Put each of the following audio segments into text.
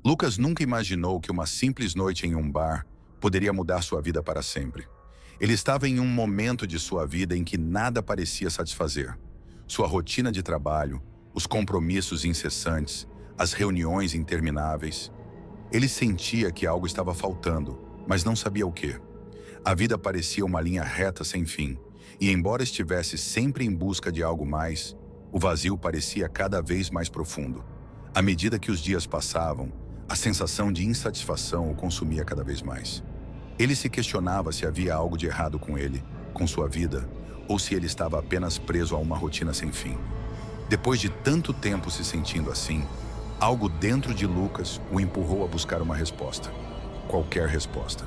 Lucas nunca imaginou que uma simples noite em um bar poderia mudar sua vida para sempre. Ele estava em um momento de sua vida em que nada parecia satisfazer. Sua rotina de trabalho, os compromissos incessantes, as reuniões intermináveis. Ele sentia que algo estava faltando, mas não sabia o quê. A vida parecia uma linha reta sem fim, e embora estivesse sempre em busca de algo mais, o vazio parecia cada vez mais profundo. À medida que os dias passavam, a sensação de insatisfação o consumia cada vez mais. Ele se questionava se havia algo de errado com ele, com sua vida, ou se ele estava apenas preso a uma rotina sem fim. Depois de tanto tempo se sentindo assim, algo dentro de Lucas o empurrou a buscar uma resposta. Qualquer resposta.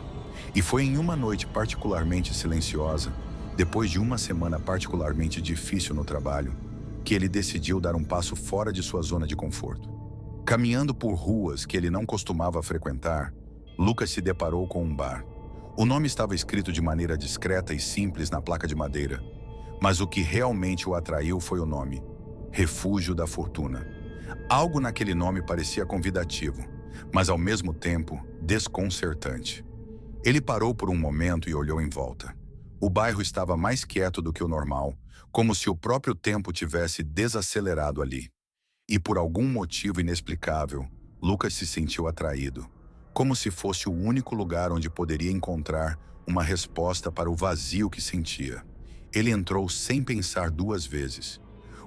E foi em uma noite particularmente silenciosa, depois de uma semana particularmente difícil no trabalho, que ele decidiu dar um passo fora de sua zona de conforto. Caminhando por ruas que ele não costumava frequentar, Lucas se deparou com um bar. O nome estava escrito de maneira discreta e simples na placa de madeira, mas o que realmente o atraiu foi o nome: Refúgio da Fortuna. Algo naquele nome parecia convidativo, mas ao mesmo tempo desconcertante. Ele parou por um momento e olhou em volta. O bairro estava mais quieto do que o normal, como se o próprio tempo tivesse desacelerado ali. E por algum motivo inexplicável, Lucas se sentiu atraído, como se fosse o único lugar onde poderia encontrar uma resposta para o vazio que sentia. Ele entrou sem pensar duas vezes.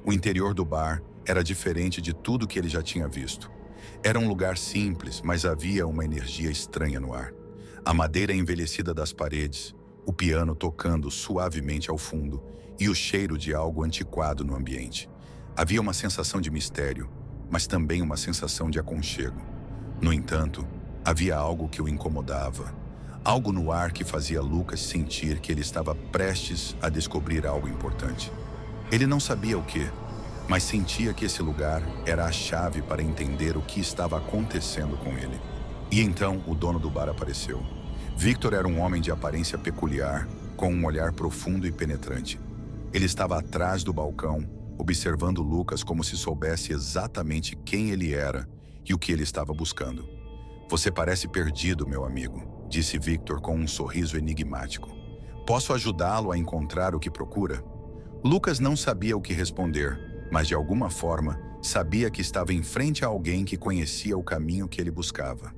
O interior do bar era diferente de tudo que ele já tinha visto. Era um lugar simples, mas havia uma energia estranha no ar. A madeira envelhecida das paredes, o piano tocando suavemente ao fundo e o cheiro de algo antiquado no ambiente. Havia uma sensação de mistério, mas também uma sensação de aconchego. No entanto, havia algo que o incomodava. Algo no ar que fazia Lucas sentir que ele estava prestes a descobrir algo importante. Ele não sabia o quê, mas sentia que esse lugar era a chave para entender o que estava acontecendo com ele. E então o dono do bar apareceu. Victor era um homem de aparência peculiar, com um olhar profundo e penetrante. Ele estava atrás do balcão, observando Lucas como se soubesse exatamente quem ele era e o que ele estava buscando. "Você parece perdido, meu amigo", disse Victor com um sorriso enigmático. "Posso ajudá-lo a encontrar o que procura?" Lucas não sabia o que responder, mas de alguma forma sabia que estava em frente a alguém que conhecia o caminho que ele buscava.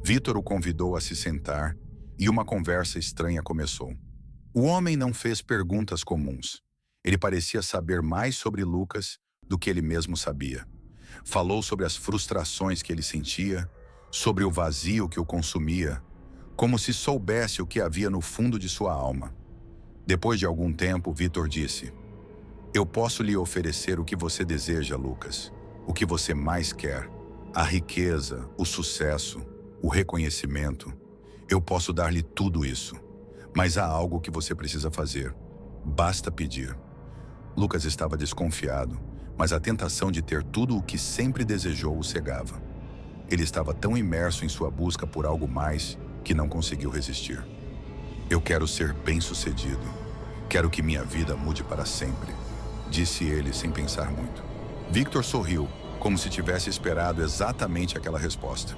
Victor o convidou a se sentar e uma conversa estranha começou. O homem não fez perguntas comuns. Ele parecia saber mais sobre Lucas do que ele mesmo sabia. Falou sobre as frustrações que ele sentia, sobre o vazio que o consumia, como se soubesse o que havia no fundo de sua alma. Depois de algum tempo, Victor disse: "Eu posso lhe oferecer o que você deseja, Lucas. O que você mais quer. A riqueza, o sucesso, o reconhecimento. Eu posso dar-lhe tudo isso. Mas há algo que você precisa fazer. Basta pedir." Lucas estava desconfiado, mas a tentação de ter tudo o que sempre desejou o cegava. Ele estava tão imerso em sua busca por algo mais que não conseguiu resistir. "Eu quero ser bem-sucedido. Quero que minha vida mude para sempre", disse ele sem pensar muito. Victor sorriu, como se tivesse esperado exatamente aquela resposta.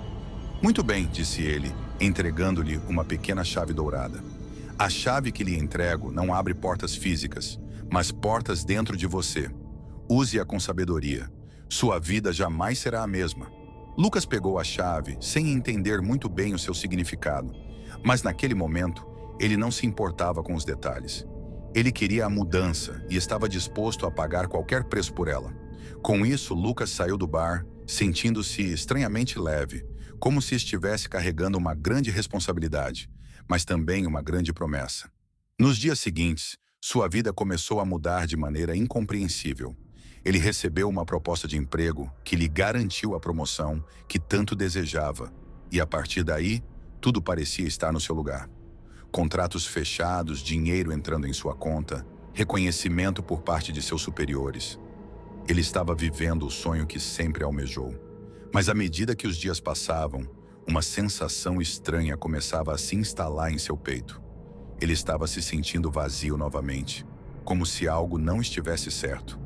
"Muito bem", disse ele, entregando-lhe uma pequena chave dourada. "A chave que lhe entrego não abre portas físicas, mas portas dentro de você. Use-a com sabedoria. Sua vida jamais será a mesma." Lucas pegou a chave sem entender muito bem o seu significado, mas naquele momento ele não se importava com os detalhes. Ele queria a mudança e estava disposto a pagar qualquer preço por ela. Com isso, Lucas saiu do bar, sentindo-se estranhamente leve, como se estivesse carregando uma grande responsabilidade, mas também uma grande promessa. Nos dias seguintes, sua vida começou a mudar de maneira incompreensível. Ele recebeu uma proposta de emprego que lhe garantiu a promoção que tanto desejava, e a partir daí, tudo parecia estar no seu lugar. Contratos fechados, dinheiro entrando em sua conta, reconhecimento por parte de seus superiores. Ele estava vivendo o sonho que sempre almejou. Mas à medida que os dias passavam, uma sensação estranha começava a se instalar em seu peito. Ele estava se sentindo vazio novamente, como se algo não estivesse certo.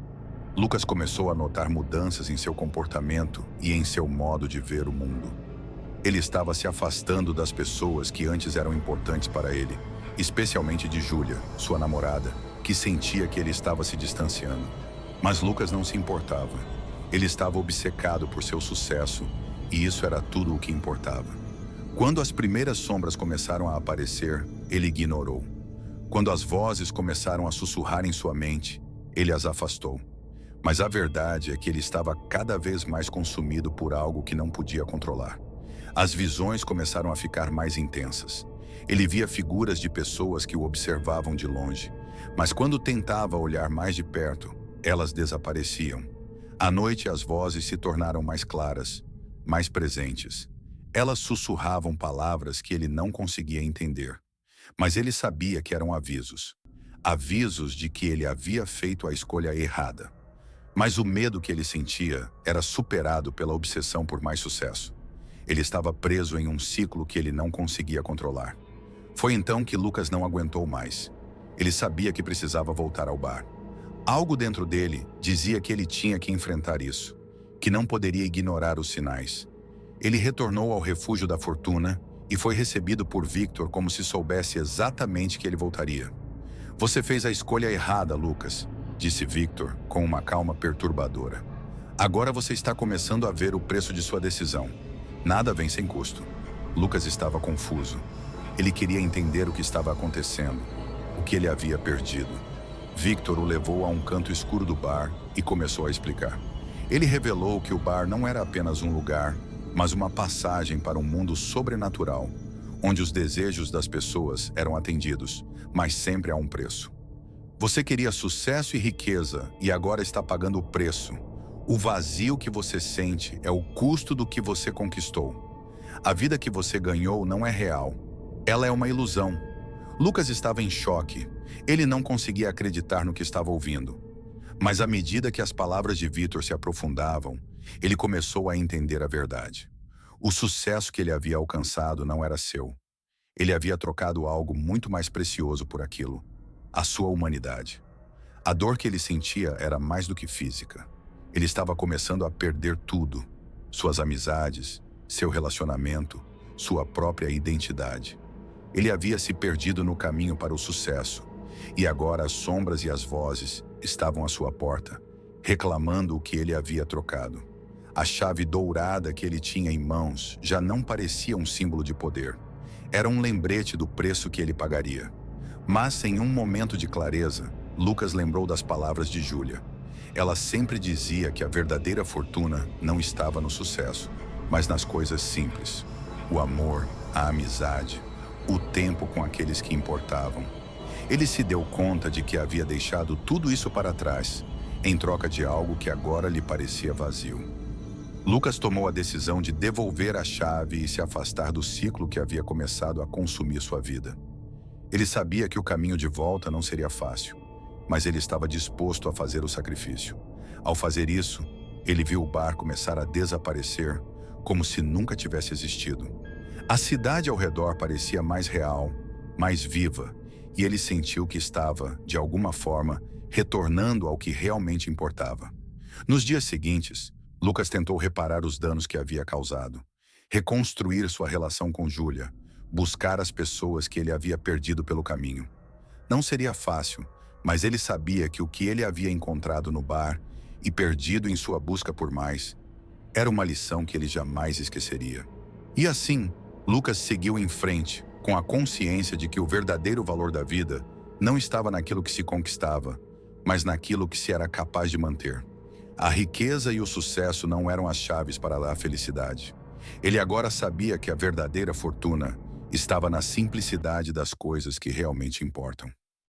Lucas começou a notar mudanças em seu comportamento e em seu modo de ver o mundo. Ele estava se afastando das pessoas que antes eram importantes para ele, especialmente de Julia, sua namorada, que sentia que ele estava se distanciando. Mas Lucas não se importava. Ele estava obcecado por seu sucesso, e isso era tudo o que importava. Quando as primeiras sombras começaram a aparecer, ele ignorou. Quando as vozes começaram a sussurrar em sua mente, ele as afastou. Mas a verdade é que ele estava cada vez mais consumido por algo que não podia controlar. As visões começaram a ficar mais intensas. Ele via figuras de pessoas que o observavam de longe, mas quando tentava olhar mais de perto, elas desapareciam. À noite, as vozes se tornaram mais claras, mais presentes. Elas sussurravam palavras que ele não conseguia entender, mas ele sabia que eram avisos. Avisos de que ele havia feito a escolha errada. Mas o medo que ele sentia era superado pela obsessão por mais sucesso. Ele estava preso em um ciclo que ele não conseguia controlar. Foi então que Lucas não aguentou mais. Ele sabia que precisava voltar ao bar. Algo dentro dele dizia que ele tinha que enfrentar isso, que não poderia ignorar os sinais. Ele retornou ao refúgio da fortuna e foi recebido por Victor como se soubesse exatamente que ele voltaria. "Você fez a escolha errada, Lucas", disse Victor com uma calma perturbadora. "Agora você está começando a ver o preço de sua decisão. Nada vem sem custo." Lucas estava confuso. Ele queria entender o que estava acontecendo, o que ele havia perdido. Victor o levou a um canto escuro do bar e começou a explicar. Ele revelou que o bar não era apenas um lugar, mas uma passagem para um mundo sobrenatural, onde os desejos das pessoas eram atendidos, mas sempre a um preço. "Você queria sucesso e riqueza e agora está pagando o preço. O vazio que você sente é o custo do que você conquistou. A vida que você ganhou não é real. Ela é uma ilusão." Lucas estava em choque. Ele não conseguia acreditar no que estava ouvindo. Mas à medida que as palavras de Victor se aprofundavam, ele começou a entender a verdade. O sucesso que ele havia alcançado não era seu. Ele havia trocado algo muito mais precioso por aquilo: a sua humanidade. A dor que ele sentia era mais do que física. Ele estava começando a perder tudo: suas amizades, seu relacionamento, sua própria identidade. Ele havia se perdido no caminho para o sucesso, e agora as sombras e as vozes estavam à sua porta, reclamando o que ele havia trocado. A chave dourada que ele tinha em mãos já não parecia um símbolo de poder. Era um lembrete do preço que ele pagaria. Mas, em um momento de clareza, Lucas lembrou das palavras de Julia. Ela sempre dizia que a verdadeira fortuna não estava no sucesso, mas nas coisas simples: o amor, a amizade, o tempo com aqueles que importavam. Ele se deu conta de que havia deixado tudo isso para trás, em troca de algo que agora lhe parecia vazio. Lucas tomou a decisão de devolver a chave e se afastar do ciclo que havia começado a consumir sua vida. Ele sabia que o caminho de volta não seria fácil, mas ele estava disposto a fazer o sacrifício. Ao fazer isso, ele viu o bar começar a desaparecer, como se nunca tivesse existido. A cidade ao redor parecia mais real, mais viva, e ele sentiu que estava, de alguma forma, retornando ao que realmente importava. Nos dias seguintes, Lucas tentou reparar os danos que havia causado, reconstruir sua relação com Julia, buscar as pessoas que ele havia perdido pelo caminho. Não seria fácil, mas ele sabia que o que ele havia encontrado no bar e perdido em sua busca por mais era uma lição que ele jamais esqueceria. E assim, Lucas seguiu em frente, com a consciência de que o verdadeiro valor da vida não estava naquilo que se conquistava, mas naquilo que se era capaz de manter. A riqueza e o sucesso não eram as chaves para a felicidade. Ele agora sabia que a verdadeira fortuna estava na simplicidade das coisas que realmente importam.